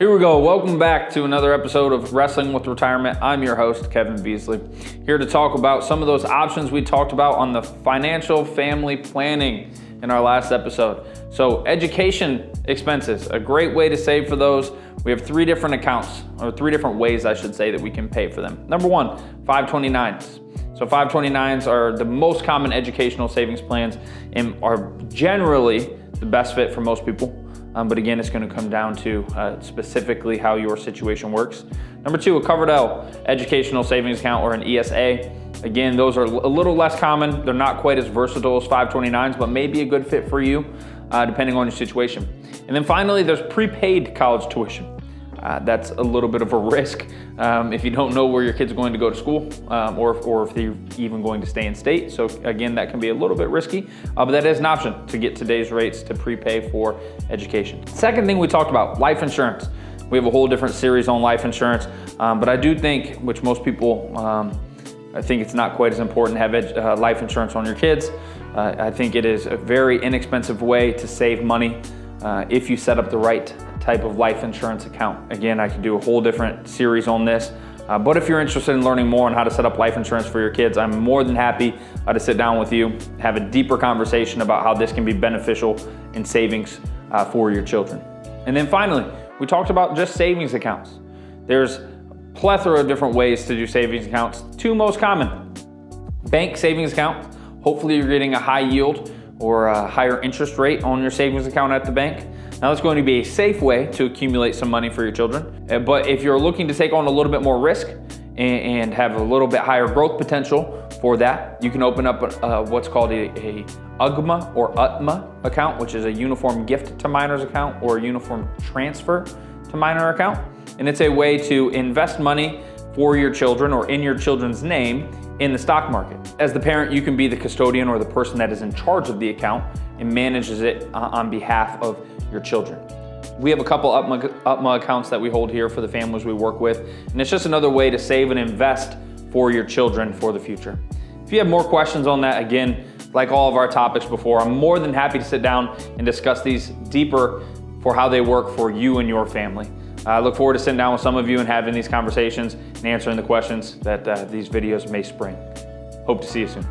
Here we go. Welcome back to another episode of Wrestling with Retirement. I'm your host, Kevin Beazley, here to talk about some of those options we talked about on the financial family planning in our last episode. So education expenses, a great way to save for those. We have three different accounts, or three different ways I should say, that we can pay for them. Number one, 529s. So 529s are the most common educational savings plans and are generally the best fit for most people. But again, it's going to come down to specifically how your situation works. Number two, a covered L educational savings account, or an ESA. Again, those are a little less common. They're not quite as versatile as 529s, but may be a good fit for you depending on your situation. And then finally, there's prepaid college tuition. That's a little bit of a risk if you don't know where your kid's going to go to school or if they're even going to stay in state. So again, that can be a little bit risky, but that is an option to get today's rates to prepay for education. Second thing we talked about, life insurance. We have a whole different series on life insurance, but I do think, which most people, I think it's not quite as important to have life insurance on your kids. I think it is a very inexpensive way to save money if you set up the right type of life insurance account. Again, I could do a whole different series on this, but if you're interested in learning more on how to set up life insurance for your kids, I'm more than happy to sit down with you, have a deeper conversation about how this can be beneficial in savings for your children. And then finally, we talked about just savings accounts. There's a plethora of different ways to do savings accounts. Two most common, bank savings account. Hopefully you're getting a high yield or a higher interest rate on your savings account at the bank. Now that's going to be a safe way to accumulate some money for your children. But if you're looking to take on a little bit more risk and have a little bit higher growth potential for that, you can open up what's called a UGMA or UTMA account, which is a uniform gift to minors account or a uniform transfer to minor account. And it's a way to invest money for your children or in your children's name in the stock market. As the parent, you can be the custodian or the person that is in charge of the account and manages it on behalf of your children. We have a couple UTMA accounts that we hold here for the families we work with, and it's just another way to save and invest for your children for the future. If you have more questions on that, again, like all of our topics before, I'm more than happy to sit down and discuss these deeper for how they work for you and your family. I look forward to sitting down with some of you and having these conversations and answering the questions that these videos may spring. Hope to see you soon.